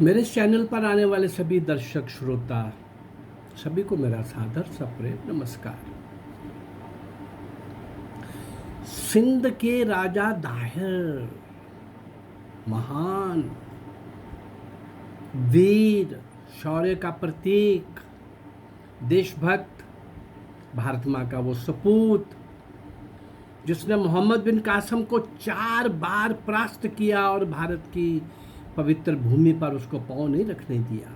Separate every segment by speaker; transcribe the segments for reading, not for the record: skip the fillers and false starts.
Speaker 1: मेरे इस चैनल पर आने वाले सभी दर्शक श्रोता सभी को मेरा सादर सप्रेम नमस्कार। सिंध के राजा दाहिर महान वीर शौर्य का प्रतीक देशभक्त भारत माँ का वो सपूत जिसने मोहम्मद बिन कासम को 4 बार परास्त किया और भारत की पवित्र भूमि पर उसको पांव नहीं रखने दिया।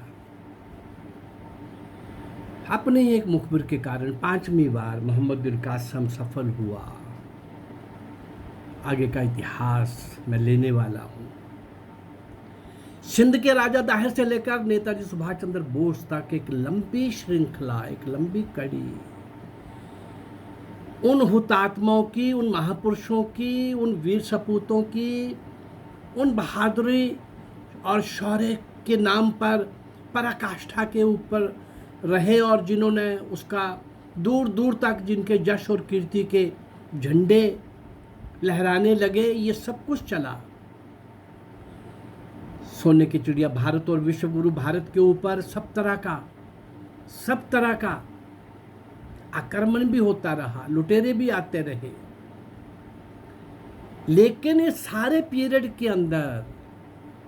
Speaker 1: अपने ही एक मुखबिर के कारण 5वीं बार मोहम्मद बिन कासम सफल हुआ। आगे का इतिहास मैं लेने वाला हूं। सिंध के राजा दाहिर से लेकर नेताजी सुभाष चंद्र बोस तक एक लंबी श्रृंखला, एक लंबी कड़ी उन हुतात्माओं की, उन महापुरुषों की, उन वीर सपूतों की, उन बहादुरी और शौर्य के नाम पर पराकाष्ठा के ऊपर रहे और जिन्होंने उसका दूर दूर तक जिनके यश और कीर्ति के झंडे लहराने लगे, ये सब कुछ चला। सोने की चिड़िया भारत और विश्व गुरु भारत के ऊपर सब तरह का आक्रमण भी होता रहा, लुटेरे भी आते रहे, लेकिन ये सारे पीरियड के अंदर,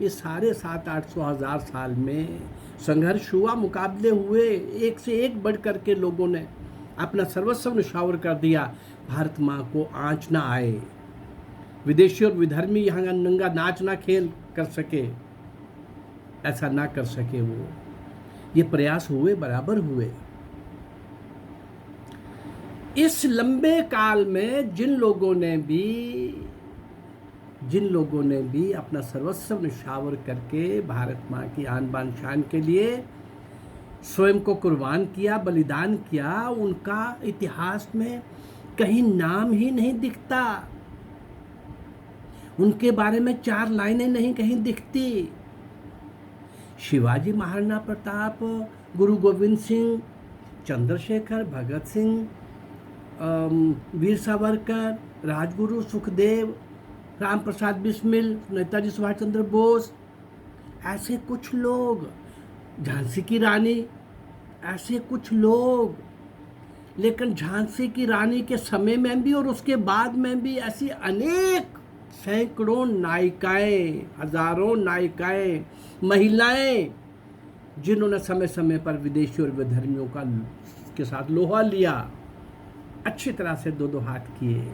Speaker 1: ये सारे 700-800 साल में संघर्ष हुआ, मुकाबले हुए, एक से एक बढ़ करके लोगों ने अपना सर्वस्व निछावर कर दिया। भारत माँ को आँच ना आए, विदेशी और विधर्मी यहाँ नंगा नाच ना खेल कर सके, ऐसा ना कर सके वो, ये प्रयास हुए, बराबर हुए। इस लंबे काल में जिन लोगों ने भी अपना सर्वस्व निछावर करके भारत माँ की आन बान शान के लिए स्वयं को कुर्बान किया, बलिदान किया, उनका इतिहास में कहीं नाम ही नहीं दिखता, उनके बारे में 4 लाइनें नहीं कहीं दिखती। शिवाजी, महाराणा प्रताप, गुरु गोविंद सिंह, चंद्रशेखर, भगत सिंह, वीर सावरकर, राजगुरु सुखदेव, राम प्रसाद बिस्मिल, नेताजी सुभाष चंद्र बोस, ऐसे कुछ लोग, झांसी की रानी, ऐसे कुछ लोग। लेकिन झांसी की रानी के समय में भी और उसके बाद में भी ऐसी अनेक सैकड़ों नायिकाएं, हजारों नायिकाएं, महिलाएं जिन्होंने समय समय पर विदेशी और विधर्मियों के साथ लोहा लिया, अच्छी तरह से 2-2 हाथ किए,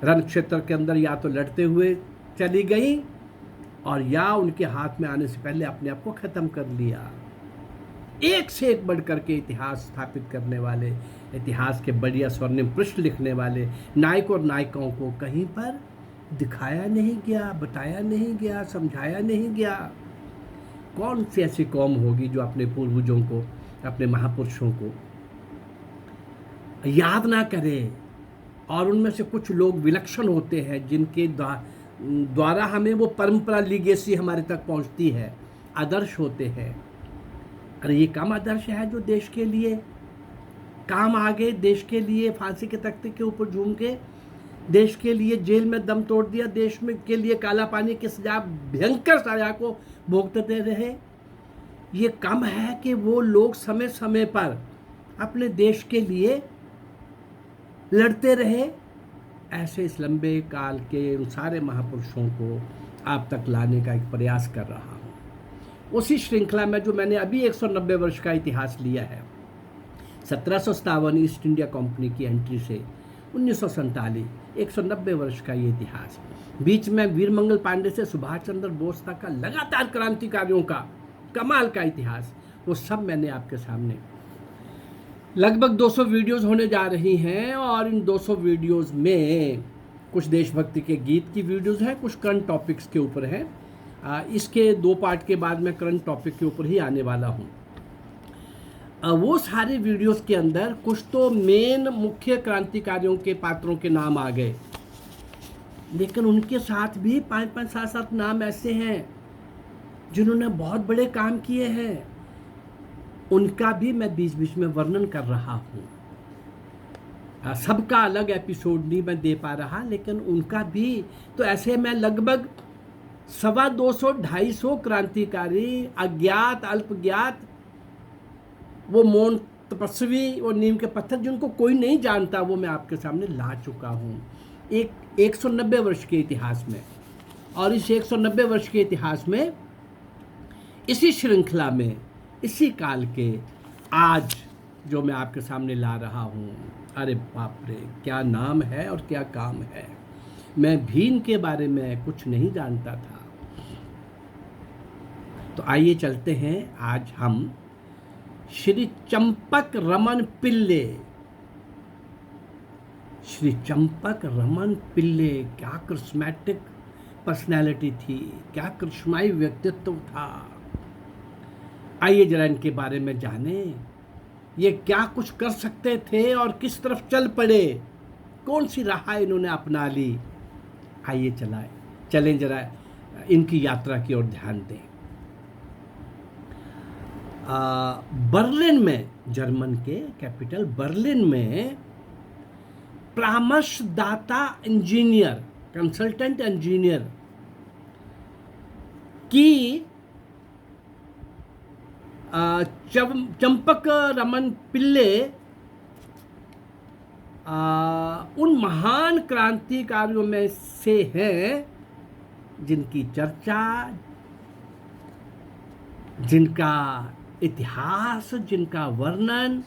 Speaker 1: रण क्षेत्र के अंदर या तो लड़ते हुए चली गई और या उनके हाथ में आने से पहले अपने आप को खत्म कर लिया। एक से एक बढ़ करके इतिहास स्थापित करने वाले, इतिहास के बढ़िया स्वर्णिम पृष्ठ लिखने वाले नायक और नायिकाओं को कहीं पर दिखाया नहीं गया, बताया नहीं गया, समझाया नहीं गया। कौन सी ऐसी कौम होगी जो अपने पूर्वजों को, अपने महापुरुषों को याद ना करे। और उनमें से कुछ लोग विलक्षण होते हैं जिनके द्वारा हमें वो परंपरा, लीगेसी हमारे तक पहुंचती है, आदर्श होते हैं। अरे ये कम आदर्श है जो देश के लिए काम आ गए, देश के लिए फांसी के तख्ते के ऊपर झूम के, देश के लिए जेल में दम तोड़ दिया, देश में के लिए काला पानी की सजा, भयंकर सजा को भुगतते रहे। ये कम है कि वो लोग समय समय पर अपने देश के लिए लड़ते रहे। ऐसे इस लंबे काल के उन सारे महापुरुषों को आप तक लाने का एक प्रयास कर रहा हूँ। उसी श्रृंखला में जो मैंने अभी 190 वर्ष का इतिहास लिया है, 1757 ईस्ट इंडिया कंपनी की एंट्री से 1947, 190 वर्ष का ये इतिहास। बीच में वीरमंगल पांडे से सुभाष चंद्र बोस तक का लगातार क्रांतिकारियों का कमाल का इतिहास, वो सब मैंने आपके सामने, लगभग 200 वीडियोस होने जा रही हैं। और इन 200 वीडियोस में कुछ देशभक्ति के गीत की वीडियोस हैं, कुछ करंट टॉपिक्स के ऊपर हैं। इसके 2 पार्ट के बाद मैं करंट टॉपिक के ऊपर ही आने वाला हूँ। वो सारे वीडियोस के अंदर कुछ तो मेन मुख्य क्रांतिकारियों के पात्रों के नाम आ गए, लेकिन उनके साथ भी 5-5, 7-7 नाम ऐसे हैं जिन्होंने बहुत बड़े काम किए हैं, उनका भी मैं बीच-बीच में वर्णन कर रहा हूँ। सबका अलग एपिसोड नहीं मैं दे पा रहा, लेकिन उनका भी तो ऐसे मैं लगभग 250 250 क्रांतिकारी, अज्ञात अल्पज्ञात, वो मौन तपस्वी, वो नीम के पत्थर जिनको कोई नहीं जानता, वो मैं आपके सामने ला चुका हूँ एक 190 वर्ष के इतिहास में। और इस 190 वर्ष के इतिहास में, इसी श्रृंखला में, इसी काल के आज जो मैं आपके सामने ला रहा हूँ, अरे बाप रे, क्या नाम है और क्या काम है। मैं भी इनके बारे में कुछ नहीं जानता था। तो आइए चलते हैं, आज हम श्री चंपक रमन पिल्ले, श्री चंपक रमन पिल्ले, क्या करिश्मेटिक पर्सनैलिटी थी, क्या करिश्माई व्यक्तित्व था। आइए जरा इनके बारे में जाने, ये क्या कुछ कर सकते थे और किस तरफ चल पड़े, कौन सी राह इन्होंने अपना ली। आइए चलें जरा इनकी यात्रा की ओर ध्यान दें। बर्लिन में, जर्मन के कैपिटल बर्लिन में परामर्शदाता इंजीनियर, कंसल्टेंट इंजीनियर की चंपक रमन पिल्ले उन महान क्रांतिकारियों में से हैं जिनकी चर्चा, जिनका इतिहास, जिनका वर्णन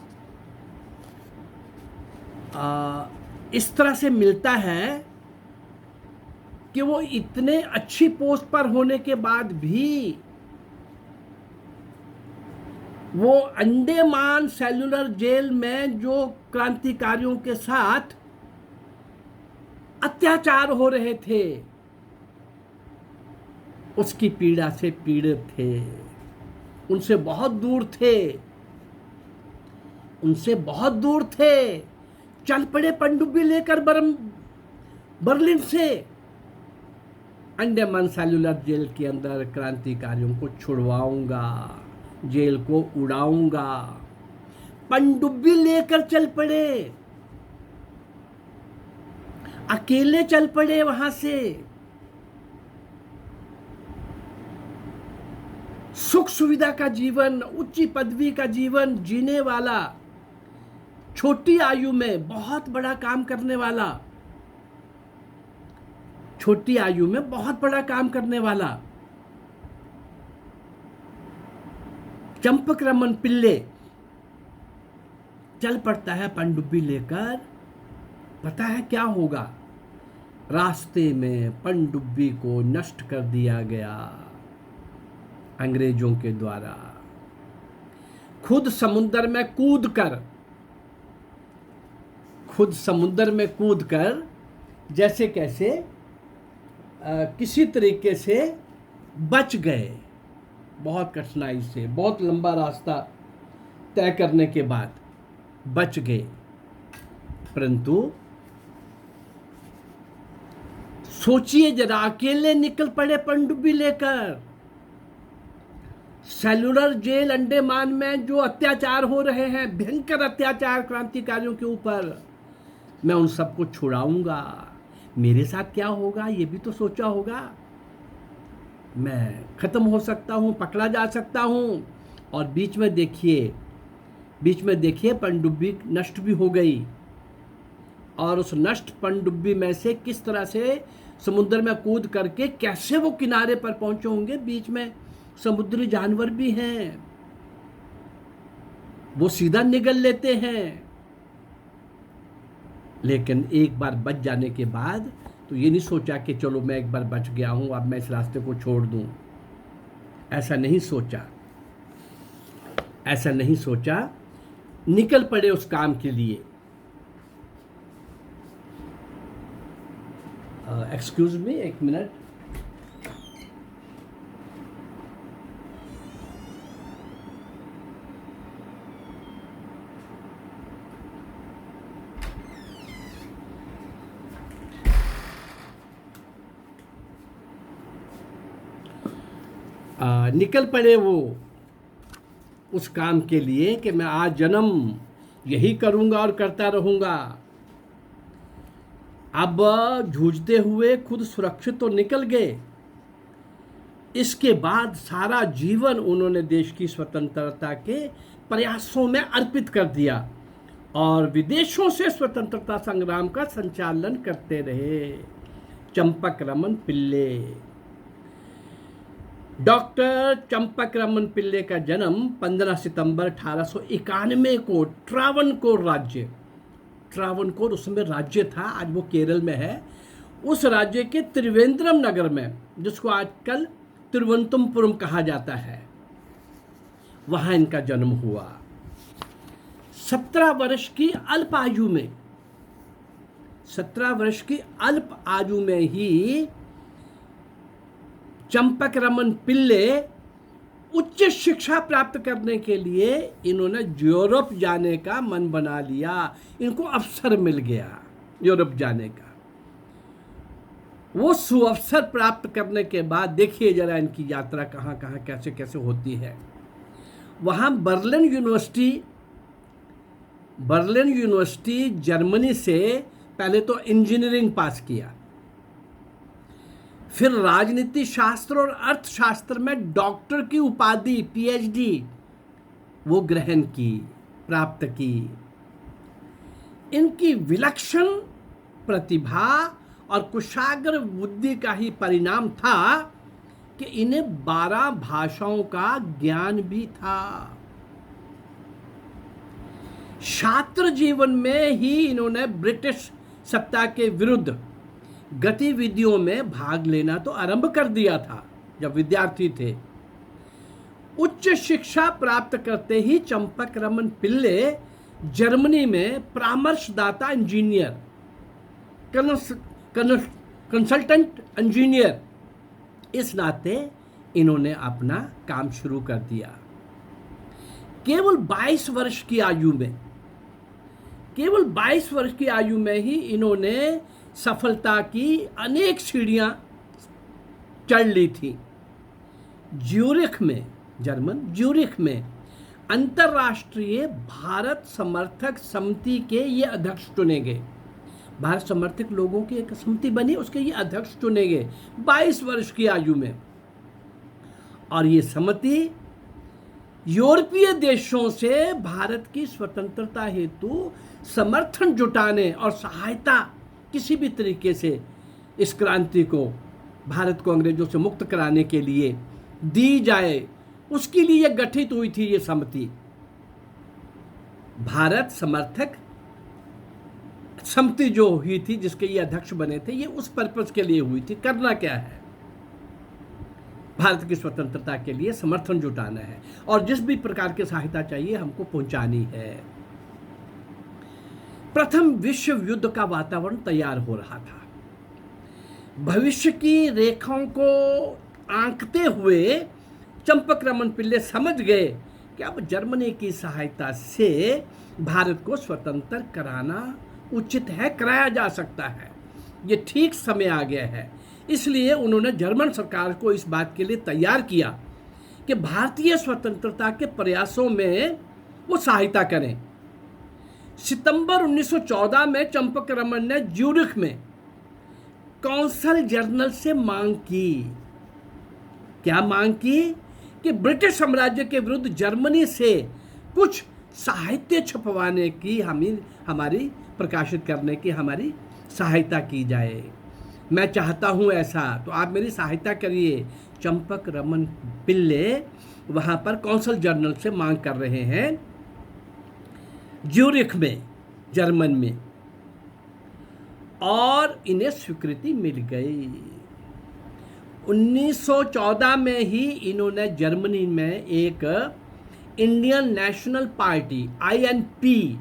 Speaker 1: इस तरह से मिलता है कि वो इतने अच्छी पोस्ट पर होने के बाद भी वो अंडमान सेल्युलर जेल में जो क्रांतिकारियों के साथ अत्याचार हो रहे थे, उसकी पीड़ा से पीड़ित थे, उनसे बहुत दूर थे, उनसे बहुत दूर थे। चल पड़े पनडुब्बी लेकर बर्लिन से अंडमान सेल्युलर जेल के अंदर क्रांतिकारियों को छुड़वाऊंगा, जेल को उड़ाऊंगा। पनडुब्बी लेकर चल पड़े, अकेले चल पड़े वहां से। सुख सुविधा का जीवन, उच्च पदवी का जीवन जीने वाला, छोटी आयु में बहुत बड़ा काम करने वाला, छोटी आयु में बहुत बड़ा काम करने वाला चंपक रमन पिल्ले चल पड़ता है पनडुब्बी लेकर। पता है क्या होगा? रास्ते में पनडुब्बी को नष्ट कर दिया गया अंग्रेजों के द्वारा। खुद समुद्र में कूदकर जैसे कैसे किसी तरीके से बच गए, बहुत कठिनाई से, बहुत लंबा रास्ता तय करने के बाद बच गए। परंतु सोचिए जरा, अकेले निकल पड़े पनडुब्बी लेकर। सेल्युलर जेल अंडमान में जो अत्याचार हो रहे हैं, भयंकर अत्याचार क्रांतिकारियों के ऊपर, मैं उन सबको छुड़ाऊंगा। मेरे साथ क्या होगा ये भी तो सोचा होगा। मैं खत्म हो सकता हूँ, पकड़ा जा सकता हूँ। और बीच में देखिए पनडुब्बी नष्ट भी हो गई। और उस नष्ट पनडुब्बी में से किस तरह से समुद्र में कूद करके कैसे वो किनारे पर पहुंचे होंगे। बीच में समुद्री जानवर भी हैं, वो सीधा निगल लेते हैं। लेकिन एक बार बच जाने के बाद तो ये नहीं सोचा कि चलो मैं एक बार बच गया हूं, अब मैं इस रास्ते को छोड़ दूं। ऐसा नहीं सोचा, निकल पड़े उस काम के लिए। एक्सक्यूज मी, एक मिनट। निकल पड़े वो उस काम के लिए कि मैं आज जन्म यही करूंगा और करता रहूंगा। अब जूझते हुए खुद सुरक्षित तो निकल गए, इसके बाद सारा जीवन उन्होंने देश की स्वतंत्रता के प्रयासों में अर्पित कर दिया और विदेशों से स्वतंत्रता संग्राम का संचालन करते रहे। चंपकरमन पिल्ले। डॉक्टर चंपकरमन पिल्ले का जन्म 15 सितंबर 1891 को ट्रावनकोर उस समय राज्य था, आज वो केरल में है, उस राज्य के त्रिवेंद्रम नगर में, जिसको आजकल तिरुवनंतपुरम कहा जाता है, वहाँ इनका जन्म हुआ। 17 वर्ष की अल्प आयु में 17 वर्ष की अल्प आयु में ही चंपकरमन पिल्ले उच्च शिक्षा प्राप्त करने के लिए इन्होंने यूरोप जाने का मन बना लिया। इनको अवसर मिल गया यूरोप जाने का। वो सुअवसर प्राप्त करने के बाद देखिए जरा इनकी यात्रा कहाँ कहाँ कैसे कैसे होती है। वहाँ बर्लिन यूनिवर्सिटी जर्मनी से पहले तो इंजीनियरिंग पास किया, फिर राजनीति शास्त्र और अर्थशास्त्र में डॉक्टर की उपाधि पीएचडी वो प्राप्त की। इनकी विलक्षण प्रतिभा और कुशाग्र बुद्धि का ही परिणाम था कि इन्हें 12 भाषाओं का ज्ञान भी था। छात्र जीवन में ही इन्होंने ब्रिटिश सत्ता के विरुद्ध गतिविधियों में भाग लेना तो आरंभ कर दिया था जब विद्यार्थी थे। उच्च शिक्षा प्राप्त करते ही चंपकरमन पिल्ले जर्मनी में परामर्शदाता इंजीनियर, कंसल्टेंट इंजीनियर, इस नाते इन्होंने अपना काम शुरू कर दिया। केवल 22 वर्ष की आयु में ही इन्होंने सफलता की अनेक सीढ़ियां चढ़ ली थी। ज्यूरिख में अंतर्राष्ट्रीय भारत समर्थक समिति के ये अध्यक्ष चुने गए। भारत समर्थक लोगों की एक समिति बनी, उसके ये अध्यक्ष चुने गए 22 वर्ष की आयु में। और ये समिति यूरोपीय देशों से भारत की स्वतंत्रता हेतु समर्थन जुटाने और सहायता किसी भी तरीके से इस क्रांति को, भारत को अंग्रेजों से मुक्त कराने के लिए दी जाए, उसके लिए गठित हुई थी ये समिति। भारत समर्थक समिति जो हुई थी, जिसके ये अध्यक्ष बने थे, ये उस पर्पस के लिए हुई थी। करना क्या है? भारत की स्वतंत्रता के लिए समर्थन जुटाना है और जिस भी प्रकार की सहायता चाहिए हमको पहुंचानी है। प्रथम विश्व युद्ध का वातावरण तैयार हो रहा था। भविष्य की रेखाओं को आंकते हुए चंपकरमन पिल्ले समझ गए कि अब जर्मनी की सहायता से भारत को स्वतंत्र कराना उचित है, कराया जा सकता है, ये ठीक समय आ गया है। इसलिए उन्होंने जर्मन सरकार को इस बात के लिए तैयार किया कि भारतीय स्वतंत्रता के प्रयासों में वो सहायता करें। सितंबर 1914 में चंपकरमन ने ज्यूरिख में कौंसल जनरल से मांग की। क्या मांग की? कि ब्रिटिश साम्राज्य के विरुद्ध जर्मनी से कुछ साहित्य छपवाने की हमारी प्रकाशित करने की हमारी सहायता की जाए। मैं चाहता हूं ऐसा, तो आप मेरी सहायता करिए। चंपकरमन पिल्ले वहां पर कौंसल जनरल से मांग कर रहे हैं ज्यूरिख में, जर्मन में, और इन्हें स्वीकृति मिल गई। 1914 में ही इन्होंने जर्मनी में एक इंडियन नेशनल पार्टी INP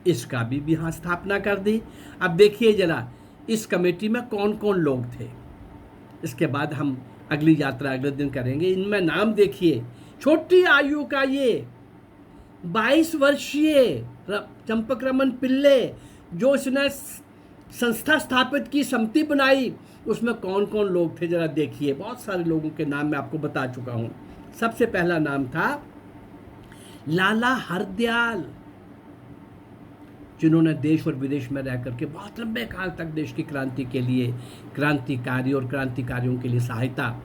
Speaker 1: इसका भी यहाँ स्थापना कर दी। अब देखिए जरा इस कमेटी में कौन कौन लोग थे। इसके बाद हम अगली यात्रा अगले दिन करेंगे। इनमें नाम देखिए। छोटी आयु का ये 22 वर्षीय चंपकरमन पिल्ले, जो इसने संस्था स्थापित की, समिति बनाई, उसमें कौन कौन लोग थे जरा देखिए। बहुत सारे लोगों के नाम मैं आपको बता चुका हूँ। सबसे पहला नाम था लाला हरदयाल, जिन्होंने देश और विदेश में रह करके बहुत लंबे काल तक देश की क्रांति के लिए, क्रांतिकारी और क्रांतिकारियों के लिए सहायता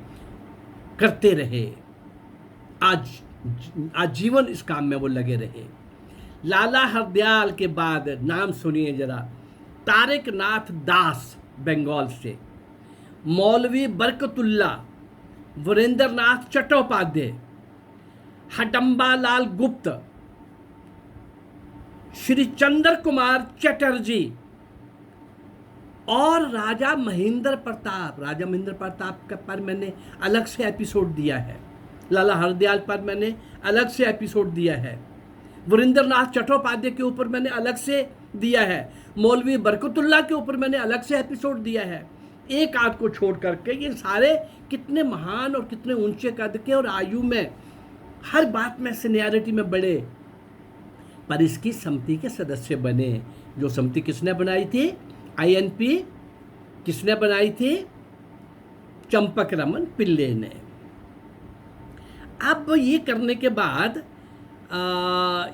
Speaker 1: करते रहे, आजीवन इस काम में वो लगे रहे। लाला हरदयाल के बाद नाम सुनिए जरा, तारिक नाथ दास बंगाल से, मौलवी बरकतुल्ला, वीरेंद्र नाथ चट्टोपाध्याय, हडम्बा लाल गुप्त, श्री चंद्र कुमार चटर्जी और राजा महेंद्र प्रताप। राजा महेंद्र प्रताप पर मैंने अलग से एपिसोड दिया है, लाला हरदयाल पर मैंने अलग से एपिसोड दिया है, वीरेंद्र नाथ चट्टोपाध्याय के ऊपर मैंने अलग से दिया है, मौलवी बरकतुल्ला के ऊपर मैंने अलग से एपिसोड दिया है। एक आध को छोड़ करके ये सारे कितने महान और कितने ऊंचे कद के और आयु में, हर बात में सीनियरिटी में बड़े, पर इसकी समिति के सदस्य बने। जो समिति किसने बनाई थी? INP किसने बनाई थी? चंपक रमन पिल्ले ने। अब ये करने के बाद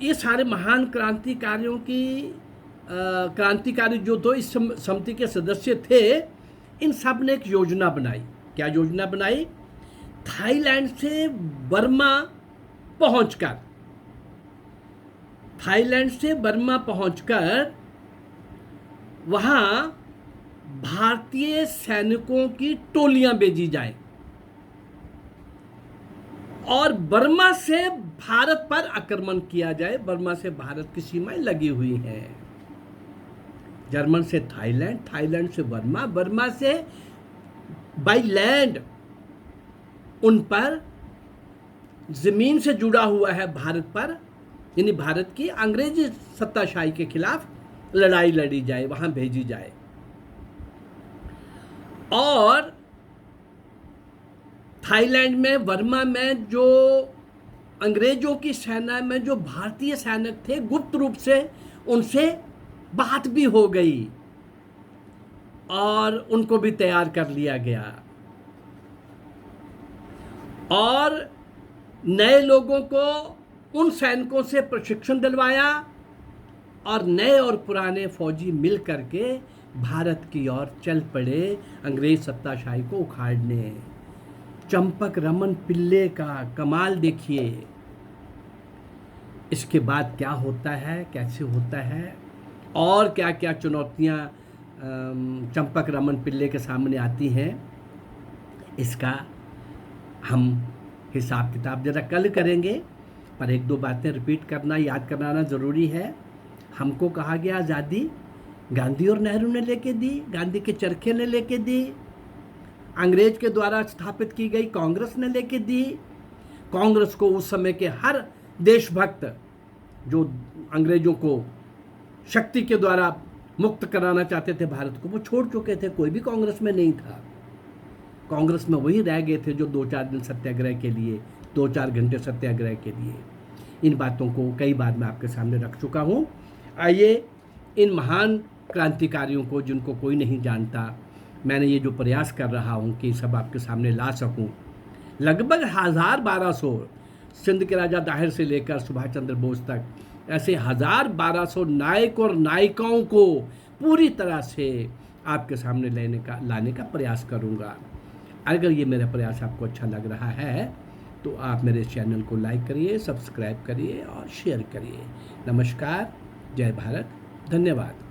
Speaker 1: ये सारे महान क्रांतिकारियों की क्रांतिकारी जो दो इस समिति के सदस्य थे, इन सब ने एक योजना बनाई। क्या योजना बनाई? थाईलैंड से बर्मा पहुंचकर वहां भारतीय सैनिकों की टोलियां भेजी जाए और बर्मा से भारत पर आक्रमण किया जाए। बर्मा से भारत की सीमाएं लगी हुई हैं, जर्मन से थाईलैंड, थाईलैंड से बर्मा, बर्मा से बाय लैंड उन पर जमीन से जुड़ा हुआ है भारत पर, यानी भारत की अंग्रेजी सत्ताशाही के खिलाफ लड़ाई लड़ी जाए, वहां भेजी जाए। और थाईलैंड में, बर्मा में जो अंग्रेजों की सेना में जो भारतीय सैनिक थे, गुप्त रूप से उनसे बात भी हो गई और उनको भी तैयार कर लिया गया और नए लोगों को उन सैनिकों से प्रशिक्षण दिलवाया और नए और पुराने फौजी मिल करके भारत की ओर चल पड़े अंग्रेज सत्ताशाही को उखाड़ने। चंपक रमन पिल्ले का कमाल देखिए। इसके बाद क्या होता है, कैसे होता है और क्या क्या चुनौतियां चंपक रमन पिल्ले के सामने आती हैं, इसका हम हिसाब किताब जरा कल करेंगे। पर एक दो बातें रिपीट करना, याद कराना ज़रूरी है। हमको कहा गया आज़ादी गांधी और नेहरू ने लेके दी, गांधी के चरखे ने लेके दी, अंग्रेज के द्वारा स्थापित की गई कांग्रेस ने लेके दी। कांग्रेस को उस समय के हर देशभक्त जो अंग्रेजों को शक्ति के द्वारा मुक्त कराना चाहते थे भारत को, वो छोड़ चुके थे, कोई भी कांग्रेस में नहीं था। कांग्रेस में वही रह गए थे जो 2-4 दिन सत्याग्रह के लिए, 2-4 घंटे सत्याग्रह के लिए। इन बातों को कई बार मैं आपके सामने रख चुका हूँ। आइए इन महान क्रांतिकारियों को, जिनको कोई नहीं जानता, मैंने ये जो प्रयास कर रहा हूँ कि सब आपके सामने ला सकूँ। लगभग 1000-1200 सिंध के राजा दाहिर से लेकर सुभाष चंद्र बोस तक ऐसे 1000-1200 नायक और नायिकाओं को पूरी तरह से आपके सामने लाने का प्रयास करूँगा। अगर ये मेरा प्रयास आपको अच्छा लग रहा है तो आप मेरे चैनल को लाइक करिए, सब्सक्राइब करिए और शेयर करिए। नमस्कार, जय भारत, धन्यवाद।